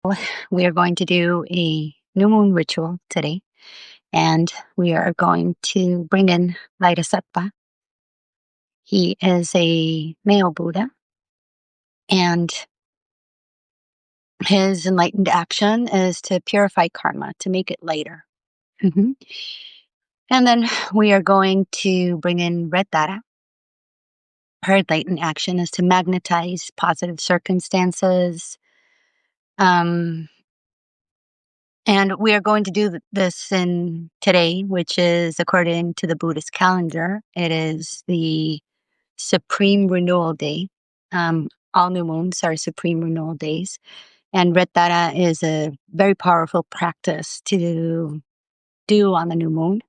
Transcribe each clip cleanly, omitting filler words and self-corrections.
We are going to do a new moon ritual today, and we are going to bring in Vajrasattva. He is a male Buddha, and his enlightened action is to purify karma, to make it lighter. Mhm. And then we are going to bring in Red Dada. Her enlightened action is to magnetize positive circumstances. Um, And we are going to do this in today, which is according to the Buddhist calendar. It is the Supreme Renewal Day. All new moons are Supreme Renewal days. And Rettara is a very powerful practice to do on the new moon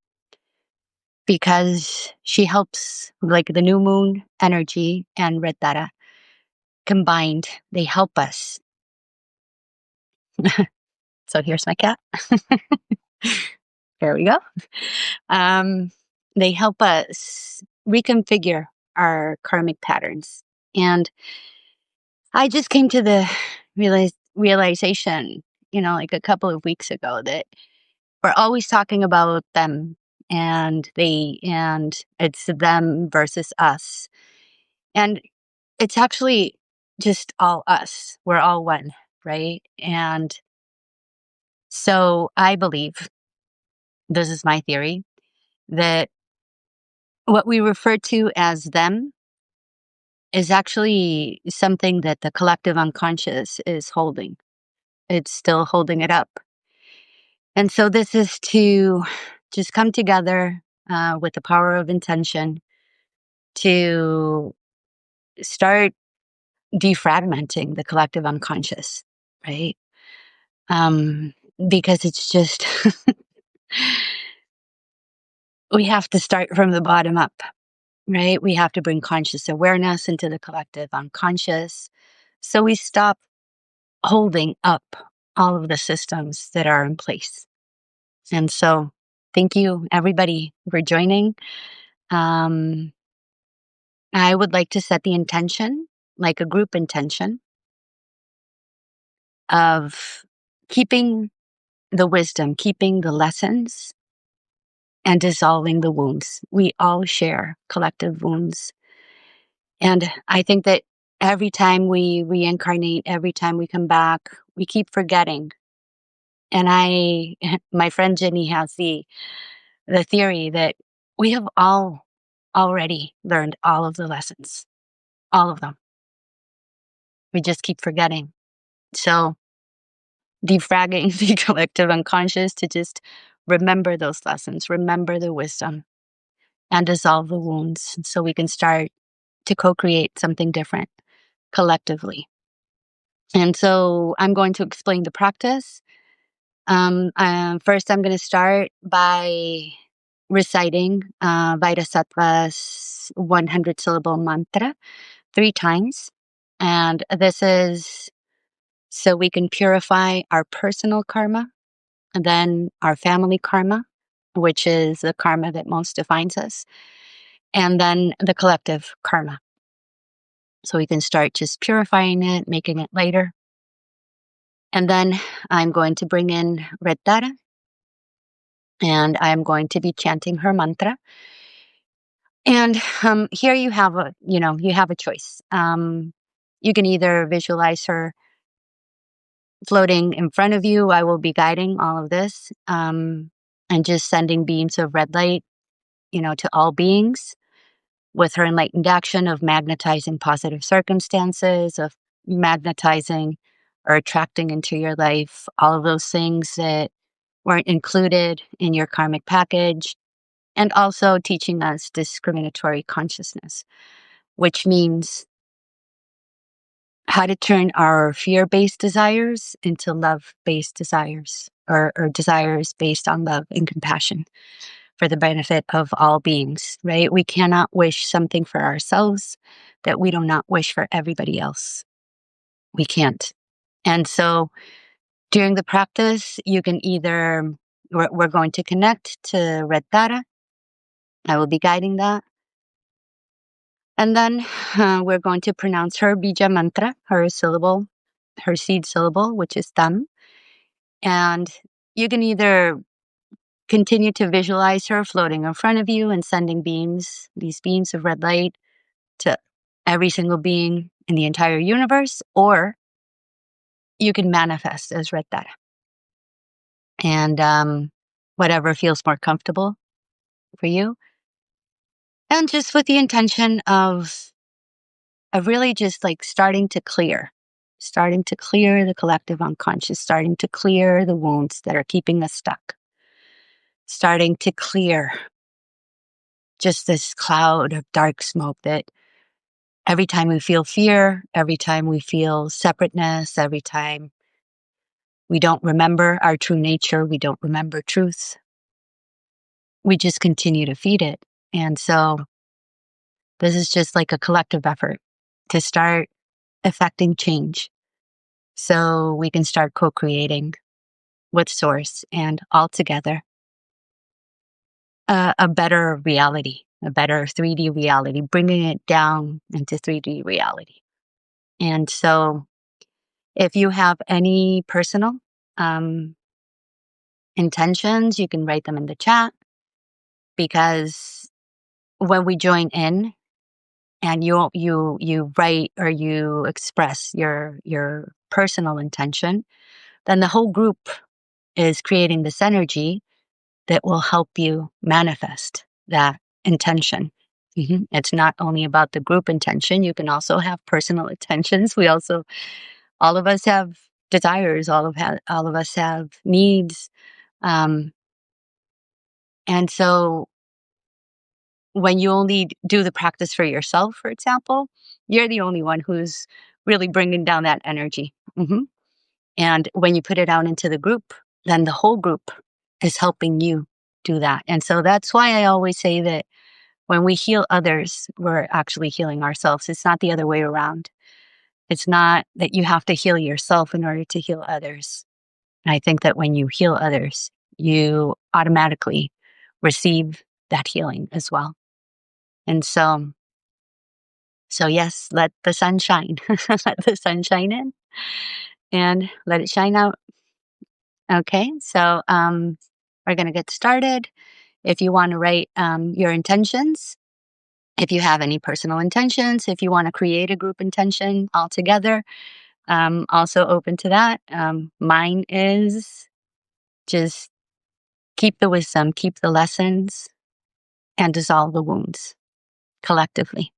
because she helps, like the new moon energy and Rettara combined, they help us. So here's my cat. There we go. Um, they help us reconfigure our karmic patterns. And I just came to the realization, like a couple of weeks ago that we're always talking about them and they, and it's them versus us. And it's actually just all us. We're all one, right? And so I believe, this is my theory, that what we refer to as them is actually something that the collective unconscious is holding. It's still holding it up. And so this is to just come together with the power of intention to start defragmenting the collective unconscious, right? Um, because it's just, we have to start from the bottom up, right? We have to bring conscious awareness into the collective unconscious. So we stop holding up all of the systems that are in place. And so thank you, everybody, for joining. I would like to set the intention, like a group intention, of keeping the wisdom, keeping the lessons, and dissolving the wounds. We all share collective wounds. And I think that every time we reincarnate, every time we come back, we keep forgetting. And my friend Jenny has the theory that we have all already learned all of the lessons, all of them. We just keep forgetting. So defragging the collective unconscious to just remember those lessons, remember the wisdom, and dissolve the wounds so we can start to co-create something different collectively. And so I'm going to explain the practice. First, I'm going to start by reciting Vajrasattva's 100-syllable mantra 3 times. And this is so we can purify our personal karma, and then our family karma, which is the karma that most defines us, and then the collective karma. So we can start just purifying it, making it lighter. And then I'm going to bring in Red Dada, and I'm going to be chanting her mantra. And here you have a choice. You can either visualize her floating in front of you. I will be guiding all of this, and just sending beams of red light, to all beings with her enlightened action of magnetizing positive circumstances, of magnetizing or attracting into your life all of those things that weren't included in your karmic package, and also teaching us discriminatory consciousness, which means how to turn our fear-based desires into love-based desires, or desires based on love and compassion for the benefit of all beings, right? We cannot wish something for ourselves that we do not wish for everybody else. We can't. And so during the practice, you can either, we're going to connect to Red Dada. I will be guiding that. And then we're going to pronounce her bija mantra, her syllable her seed syllable, which is thumb. And you can either continue to visualize her floating in front of you and sending beams, these beams of red light, to every single being in the entire universe, or you can manifest as red data. And whatever feels more comfortable for you. And just with the intention of really just like starting to clear the collective unconscious, starting to clear the wounds that are keeping us stuck, starting to clear just this cloud of dark smoke that every time we feel fear, every time we feel separateness, every time we don't remember our true nature, we don't remember truth, we just continue to feed it. And so this is just like a collective effort to start affecting change so we can start co-creating with Source and all together a better reality, a better 3D reality, bringing it down into 3D reality. And so if you have any personal intentions, you can write them in the chat, because when we join in and you write or you express your personal intention, then the whole group is creating this energy that will help you manifest that intention. It's not only about the group intention. You can also have personal intentions. All of us have desires. All of us have needs. And so when you only do the practice for yourself, for example, you're the only one who's really bringing down that energy. And when you put it out into the group, then the whole group is helping you do that. And so that's why I always say that when we heal others, we're actually healing ourselves. It's not the other way around. It's not that you have to heal yourself in order to heal others. And I think that when you heal others, you automatically receive that healing as well. And so yes, let the sun shine. Let the sun shine in and let it shine out. Okay, so we're going to get started. If you want to write your intentions, if you have any personal intentions, if you want to create a group intention altogether, also open to that. Mine is just keep the wisdom, keep the lessons, and dissolve the wounds collectively.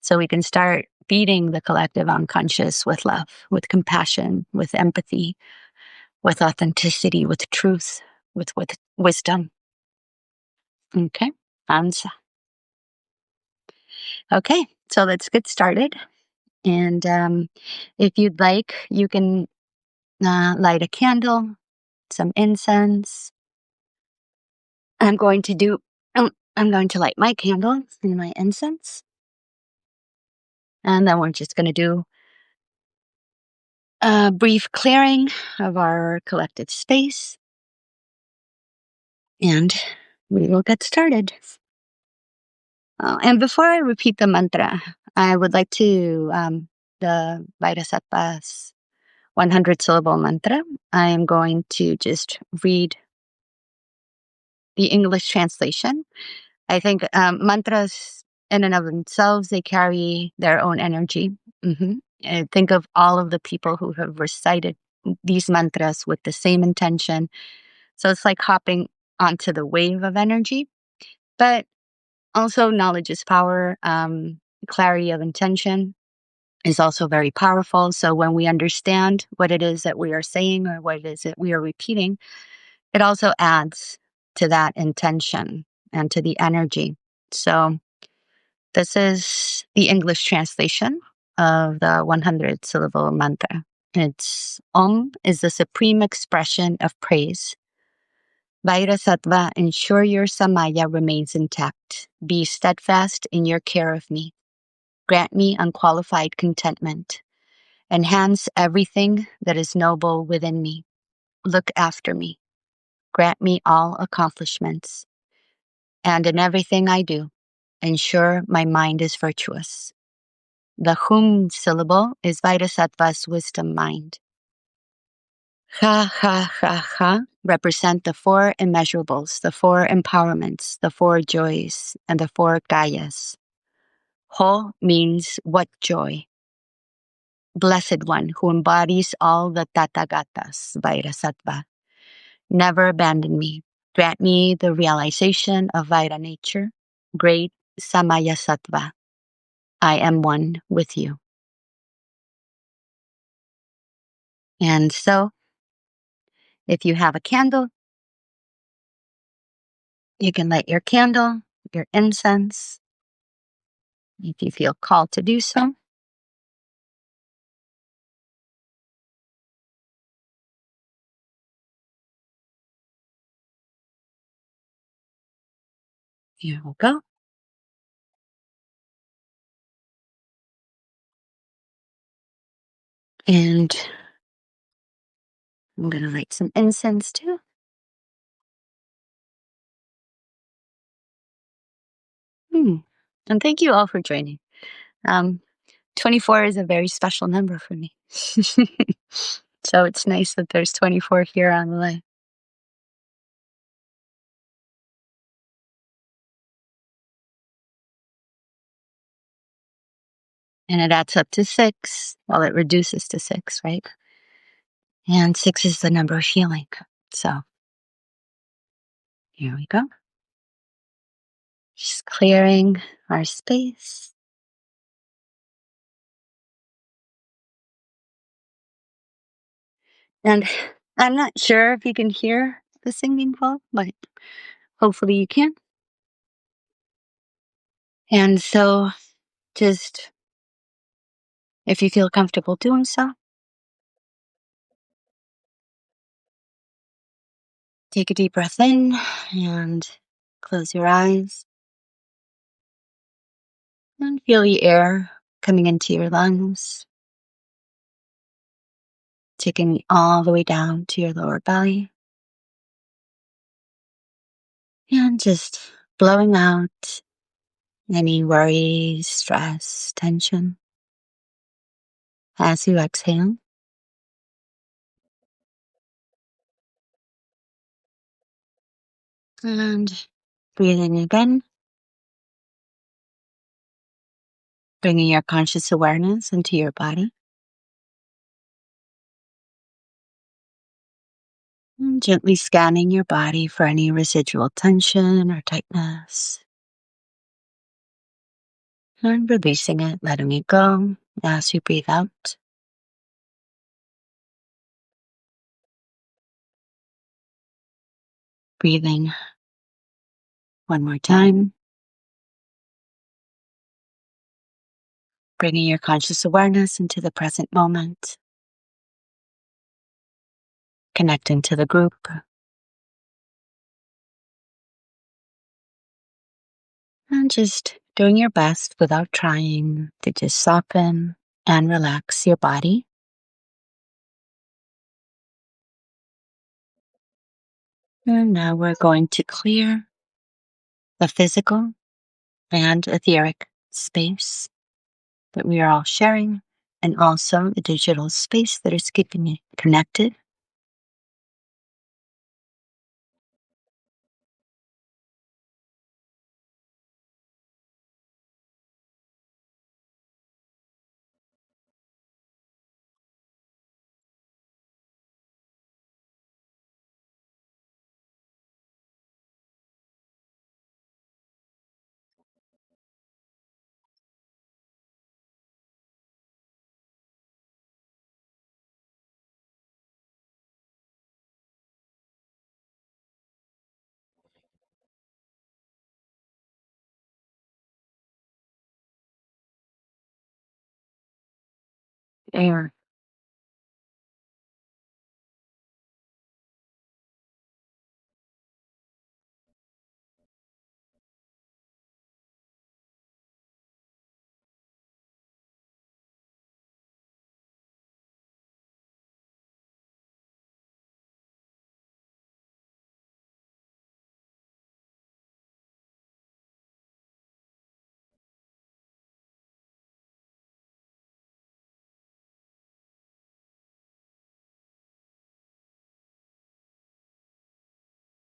So we can start feeding the collective unconscious with love, with compassion, with empathy, with authenticity, with truth, with wisdom. Okay, Ansa. Okay, so let's get started. And if you'd like, you can light a candle, some incense. I'm going to light my candle and my incense. And then we're just going to do a brief clearing of our collective space. And we will get started. And before I repeat the mantra, I would like to, the Vajrasattva's 100-syllable mantra, I am going to just read the English translation. I think mantras in and of themselves, they carry their own energy. And think of all of the people who have recited these mantras with the same intention. So it's like hopping onto the wave of energy. But also knowledge is power. Clarity of intention is also very powerful. So when we understand what it is that we are saying or what it is that we are repeating, it also adds to that intention and to the energy. So this is the English translation of the 100-syllable mantra. It's Om is the supreme expression of praise. Vajrasattva, ensure your samaya remains intact. Be steadfast in your care of me. Grant me unqualified contentment. Enhance everything that is noble within me. Look after me. Grant me all accomplishments. And in everything I do, ensure my mind is virtuous. The hum syllable is Vajrasattva's wisdom mind. Ha, ha, ha, ha represent the four immeasurables, the four empowerments, the four joys, and the four Gayas. Ho means what joy? Blessed One who embodies all the Tathagatas, Vajrasattva. Never abandon me. Grant me the realization of Vaira nature, great Samaya Sattva. I am one with you. And so, if you have a candle, you can light your candle, your incense, if you feel called to do so. Here we go. And I'm going to light some incense too. And thank you all for joining. 24 is a very special number for me. So it's nice that there's 24 here on the line. And it adds up to 6. Well, it reduces to 6, right? And 6 is the number of healing. So here we go. Just clearing our space. And I'm not sure if you can hear the singing bowl, but hopefully you can. And so just, if you feel comfortable doing so, take a deep breath in and close your eyes. And feel the air coming into your lungs, taking all the way down to your lower belly. And just blowing out any worries, stress, tension as you exhale. And breathing again, bringing your conscious awareness into your body. And gently scanning your body for any residual tension or tightness. And releasing it, letting it go as you breathe out. Breathing one more time. Bringing your conscious awareness into the present moment. Connecting to the group. And just doing your best without trying to just soften and relax your body. And now we're going to clear the physical and etheric space that we are all sharing, and also the digital space that is keeping you connected. Air.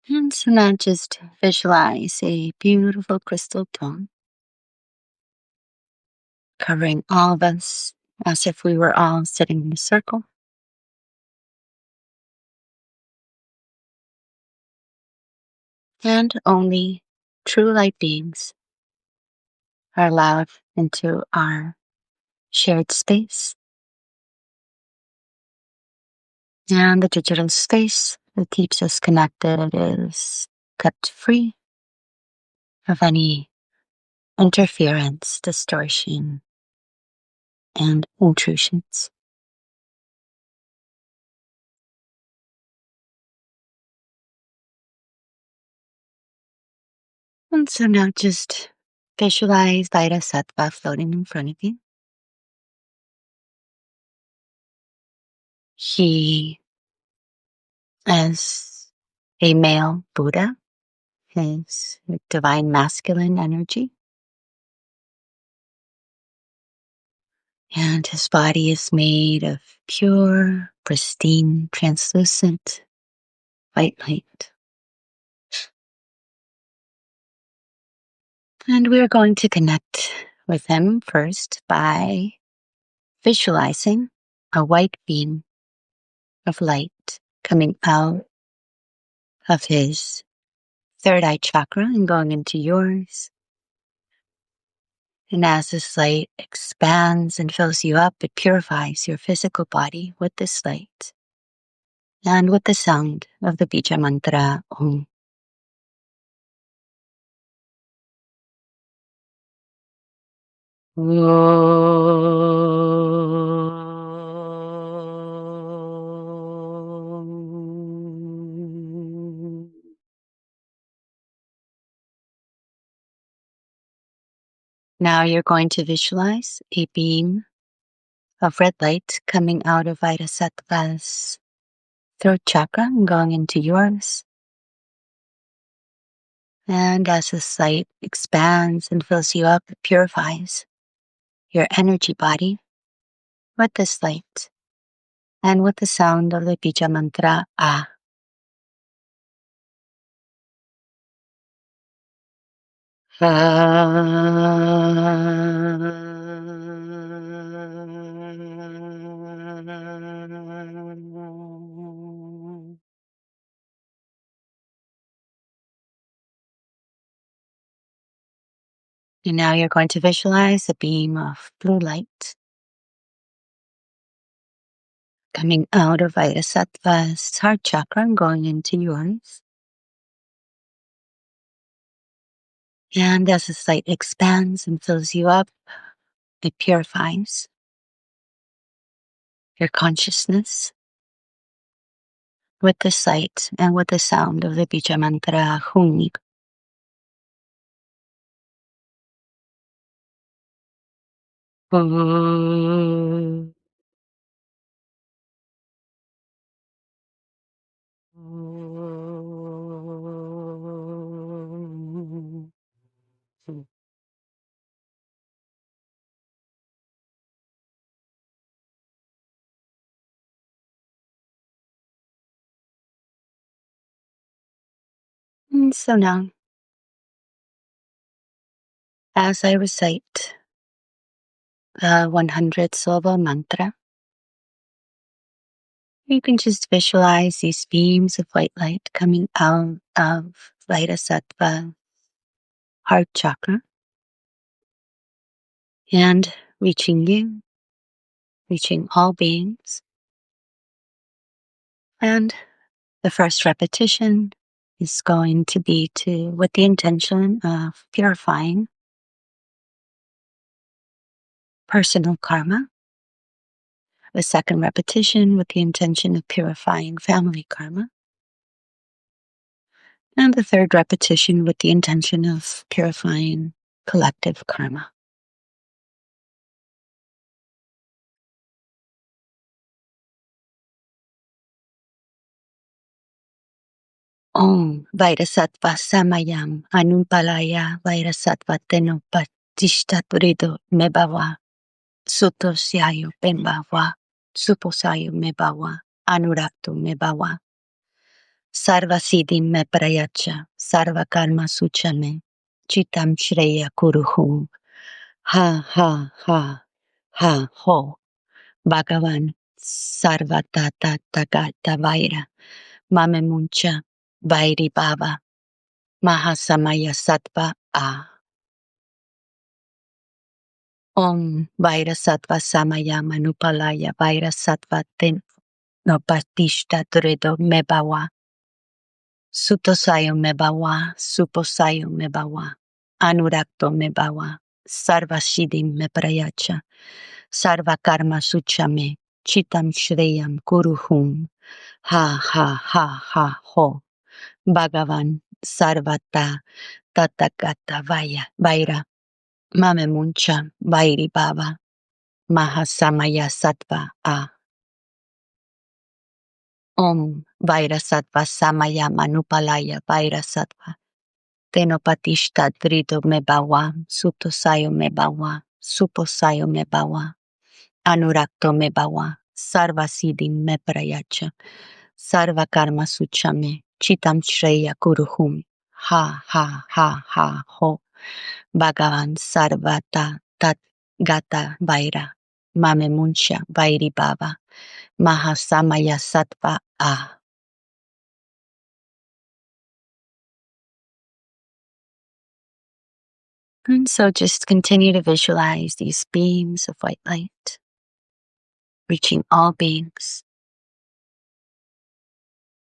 And so now just visualize a beautiful crystal dome covering all of us as if we were all sitting in a circle. And only true light beings are allowed into our shared space. And the digital space that keeps us connected is kept free of any interference, distortion, and intrusions. And so now just visualize Vajrasattva floating in front of you. He is a male Buddha, his divine masculine energy. And his body is made of pure, pristine, translucent white light. And we're going to connect with him first by visualizing a white beam of light coming out of his third eye chakra and going into yours. And as this light expands and fills you up, it purifies your physical body with this light and with the sound of the bija mantra Om. Now you're going to visualize a beam of red light coming out of Vajrasattva's throat chakra and going into yours. And as this light expands and fills you up, it purifies your energy body with this light and with the sound of the bija mantra Ah. And now you're going to visualize a beam of blue light coming out of Vajrasattva's heart chakra and going into yours. And as this light expands and fills you up, it purifies your consciousness with the sight and with the sound of the bija mantra Hum. And so now, as I recite the 100 syllable mantra, you can just visualize these beams of white light coming out of Vajrasattva heart chakra and reaching you, reaching all beings. And the first repetition is going to be with the intention of purifying personal karma. The second repetition with the intention of purifying family karma. And the third repetition with the intention of purifying collective karma. Om Vajrasattva Samayam Anumpalaya Vajrasattva Tenopat Tishtaturido Mebawa Sutosyayo Pembawa Suposayo Mebawa Anurakto Mebawa Sarva siddhim me prayacha, sarva karma suchame, chitam shreya kuruhu. Ha ha ha ha ho. Bhagavan sarva tata tagata vaira, mame muncha, vairi bhava, mahasamaya sattva a. Om Vajrasattva samaya manupalaya Vajrasattva ten no patishta dredo mebawa. Sutosayo mebawa, suposayo mebawa. Anurakto mebawa. Sarva siddhim me prayacha. Sarva karma suchame. Chitam shreyam kuruhum. Ha ha ha ha ho. Bhagavan sarvata tathagata vaira. Mame muncha vairi bhava. Mahasamaya sattva a. Om Vajrasattva samaya manupalaya Vajrasattva. Tenopatishta drito me bawa, sutosayo me bawa, suposayo me bawa, anurakto me bawa, sarva siddhim me prayacha, sarva karma suchame, chitam shreya kuruhum. Ha ha ha ha ho. Bhagavan sarvata tat gata vaira. Mame muncha vairi bhava. Mahasamaya sattva a. And so just continue to visualize these beams of white light reaching all beings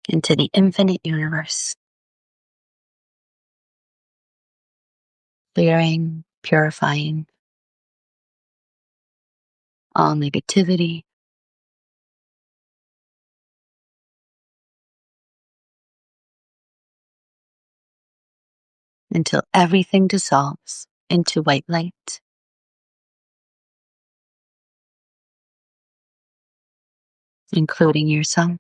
into the infinite universe, clearing, purifying all negativity, until everything dissolves into white light, including yourself.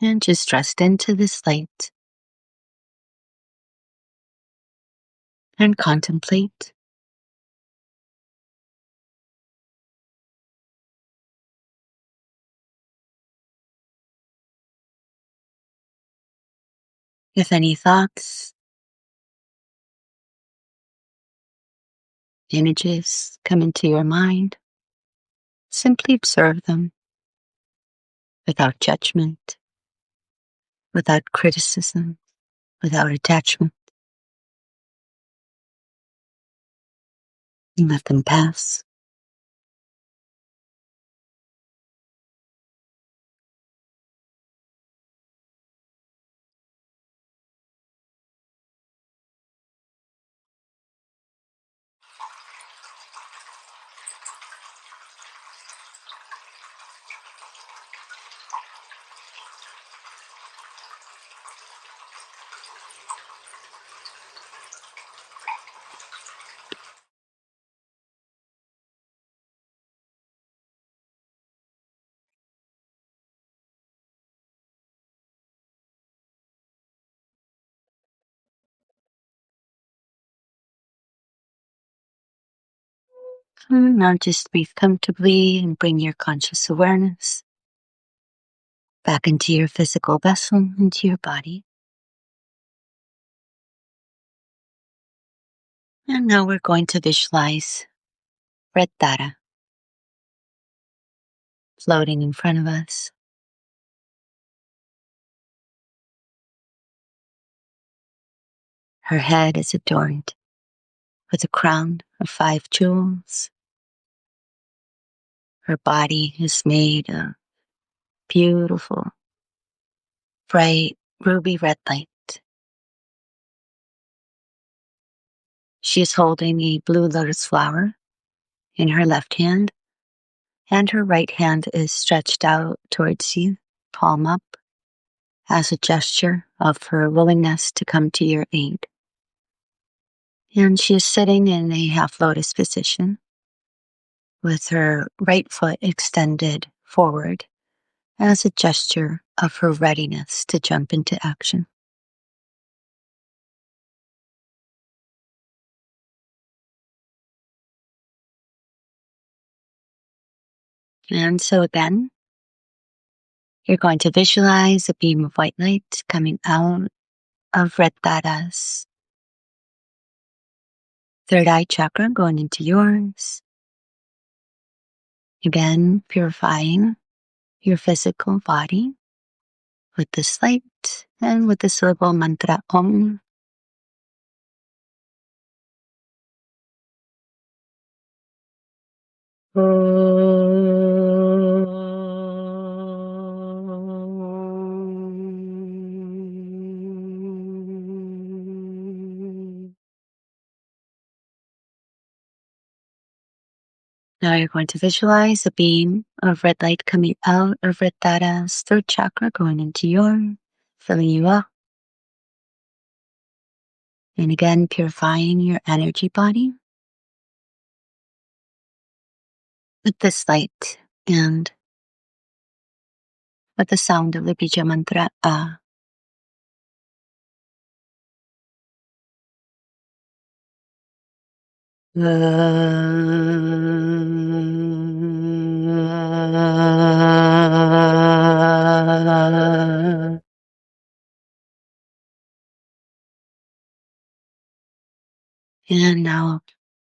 And just trust into this light and contemplate. If any thoughts, images come into your mind, simply observe them without judgment, without criticism, without attachment, and let them pass. And now just breathe comfortably and bring your conscious awareness back into your physical vessel, into your body. And now we're going to visualize Red Dara floating in front of us. Her head is adorned with a crown of 5 jewels. Her body is made of beautiful, bright, ruby red light. She is holding a blue lotus flower in her left hand, and her right hand is stretched out towards you, palm up, as a gesture of her willingness to come to your aid. And she is sitting in a half lotus position with her right foot extended forward as a gesture of her readiness to jump into action. And so again, you're going to visualize a beam of white light coming out of Redata's third eye chakra going into yours. Again, purifying your physical body with this light and with this syllable mantra Om. Now you're going to visualize a beam of red light coming out of Redata's third chakra going into yours, filling you up. And again, purifying your energy body with this light and with the sound of the bija mantra A. And now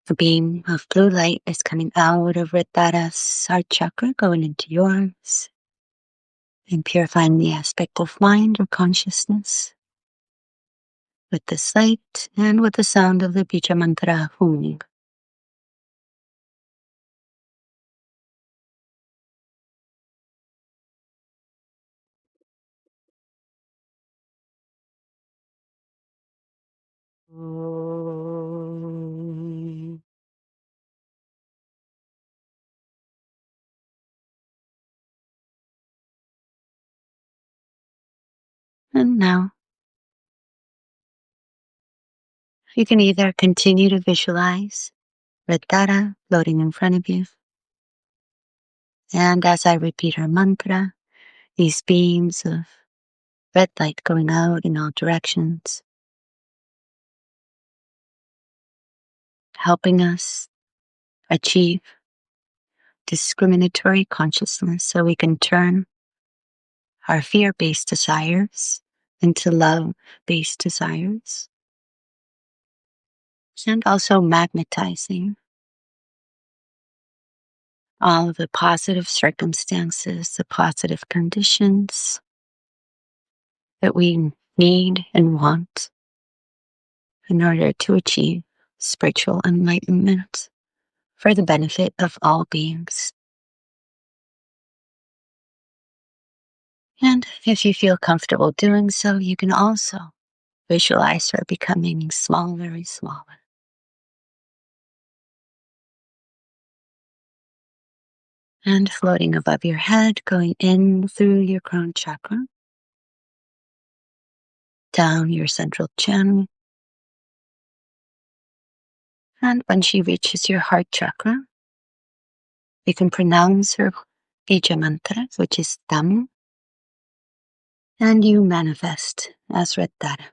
a beam of blue light is coming out of Redata's heart chakra, going into yours, and purifying the aspect of mind or consciousness with this light and with the sound of the bija mantra Hum. And now you can either continue to visualize Redata floating in front of you, and as I repeat her mantra, these beams of red light going out in all directions, helping us achieve discriminatory consciousness so we can turn our fear-based desires into love-based desires, and also magnetizing all of the positive circumstances, the positive conditions that we need and want in order to achieve spiritual enlightenment for the benefit of all beings. And if you feel comfortable doing so, you can also visualize her becoming smaller and smaller. And floating above your head, going in through your crown chakra, down your central channel. And when she reaches your heart chakra, you can pronounce her bija mantra, which is Tam, and you manifest as Redata.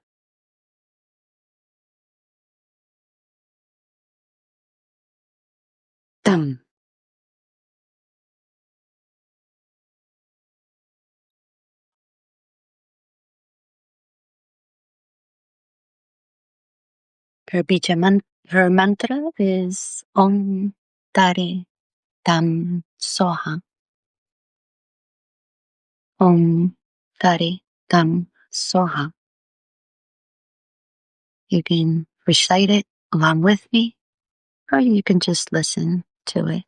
Tam. Her mantra is Om Tare Tam Soha. Om Tare Tam Soha. You can recite it along with me, or you can just listen to it,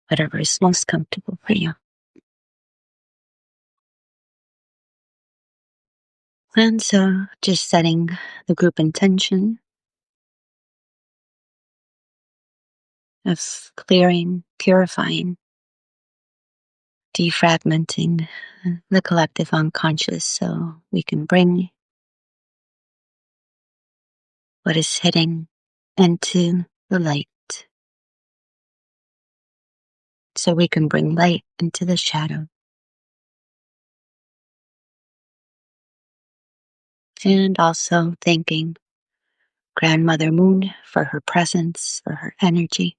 whatever is most comfortable for you. And so just setting the group intention of clearing, purifying, defragmenting the collective unconscious so we can bring what is hidden into the light, so we can bring light into the shadow. And also thanking Grandmother Moon for her presence, for her energy,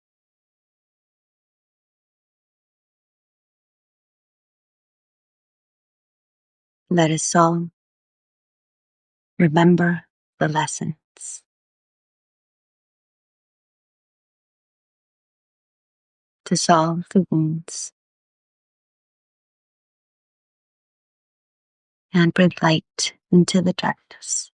Let us all remember the lessons. Dissolve the wounds and bring light into the darkness.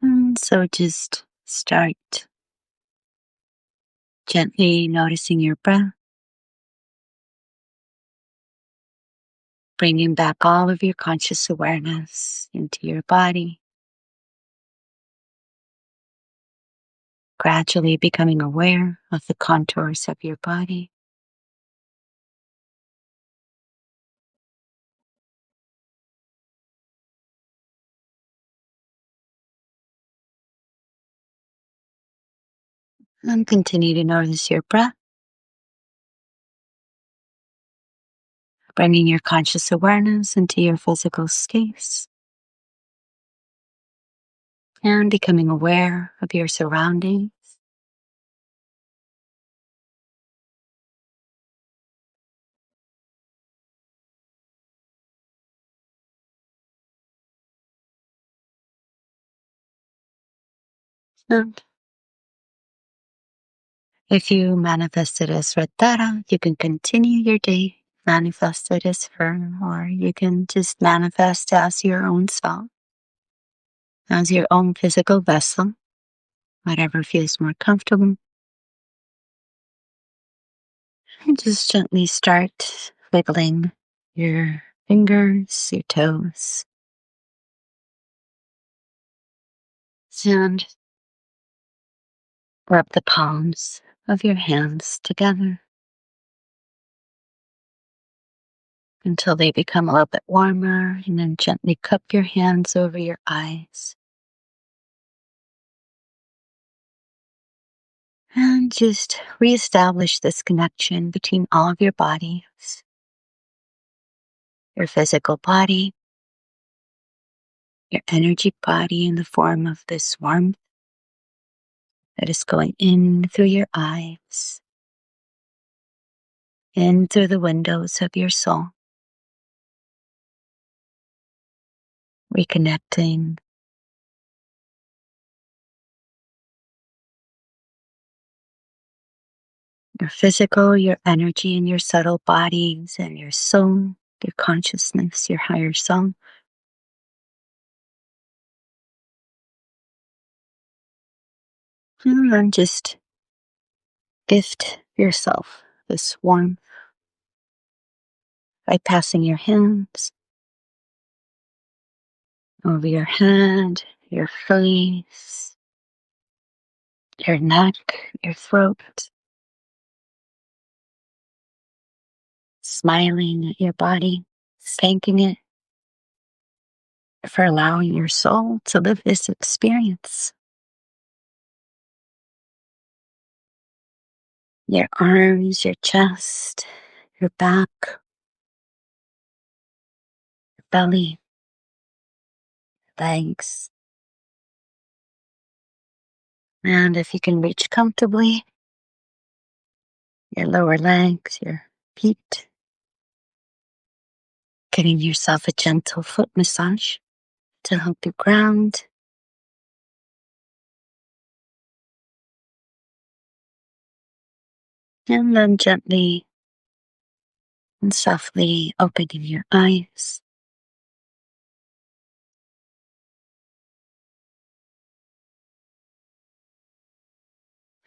And so just start gently noticing your breath, bringing back all of your conscious awareness into your body, gradually becoming aware of the contours of your body. And continue to notice your breath, bringing your conscious awareness into your physical space and becoming aware of your surroundings. And if you manifested as Ratara, you can continue your day manifested as her, or you can just manifest as your own self, as your own physical vessel, whatever feels more comfortable. And just gently start wiggling your fingers, your toes, and rub the palms of your hands together until they become a little bit warmer, and then gently cup your hands over your eyes. And just reestablish this connection between all of your bodies, your physical body, your energy body in the form of this warmth that is going in through your eyes, in through the windows of your soul, reconnecting your physical, your energy, and your subtle bodies, and your soul, your consciousness, your higher self. And then just gift yourself this warmth by passing your hands over your head, your face, your neck, your throat, smiling at your body, thanking it for allowing your soul to live this experience. Your arms, your chest, your back, your belly, legs. And if you can reach comfortably, your lower legs, your feet, giving yourself a gentle foot massage to help you ground. And then gently and softly opening your eyes.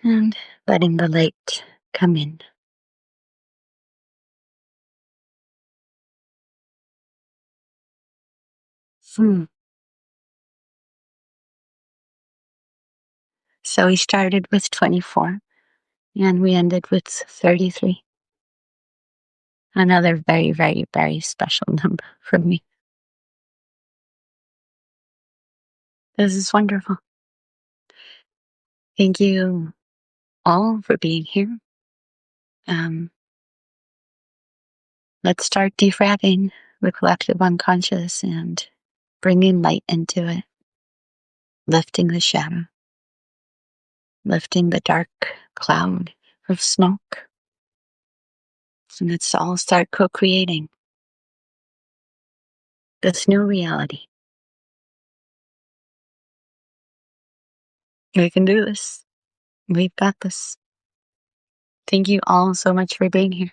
And letting the light come in. So we started with 24 and we ended with 33. Another very, very, very special number for me. This is wonderful. Thank you all for being here. Let's start defragging the collective unconscious and bringing light into it, lifting the shadow, lifting the dark cloud of smoke. And let's all start co-creating this new reality. We can do this. We've got this. Thank you all so much for being here.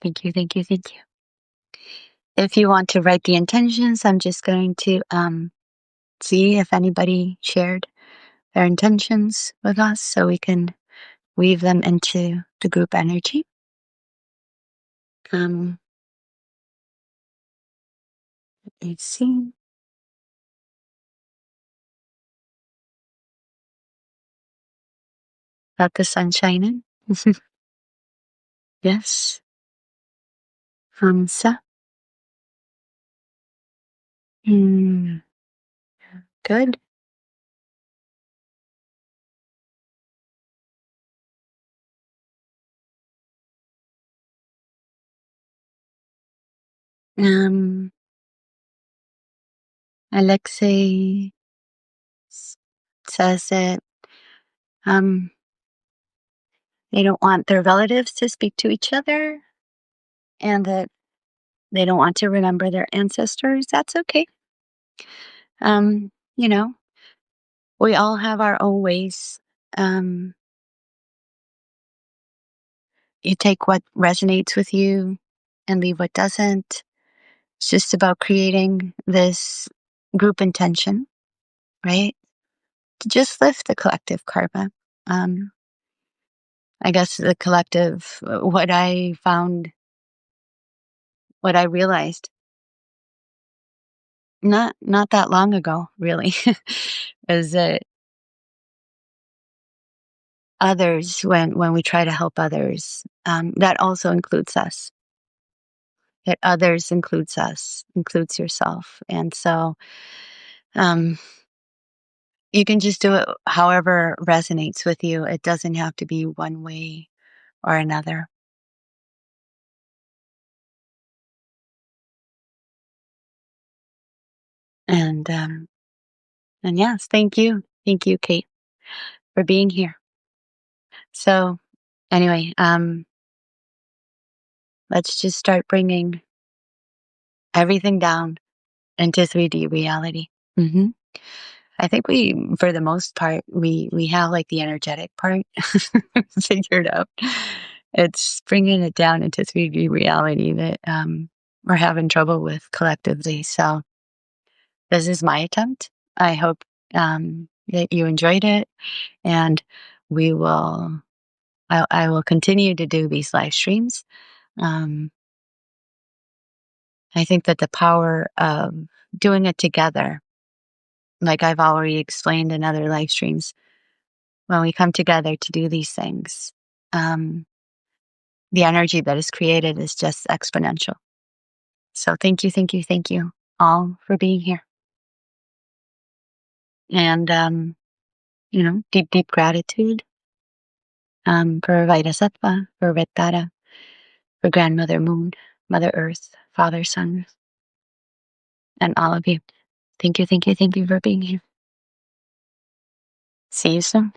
Thank you, thank you, thank you. If you want to write the intentions, I'm just going to see if anybody shared their intentions with us so we can weave them into the group energy. Let's see. Got the sun shining. Yes. Hamsa. Good. Alexei says that they don't want their relatives to speak to each other and that they don't want to remember their ancestors. That's okay. You know, we all have our own ways. You take what resonates with you and leave what doesn't. It's just about creating this group intention, right? To just lift the collective karma. I guess the collective, what I found, what I realized, not that long ago, really, is that others, when we try to help others, that also includes us. That others includes us, includes yourself, and so you can just do it however resonates with you. It doesn't have to be one way or another. And yes, thank you, Kate, for being here. So anyway, let's just start bringing everything down into 3D reality. I think for the most part, we have like the energetic part figured out. It's bringing it down into 3D reality that we're having trouble with collectively. So this is my attempt. I hope that you enjoyed it, and I will continue to do these live streams. I think that the power of doing it together, like I've already explained in other live streams, when we come together to do these things, the energy that is created is just exponential. So thank you all for being here. And, deep gratitude for Vajrasattva, for Vettara, for Grandmother Moon, Mother Earth, Father Sun, and all of you. Thank you for being here. See you soon.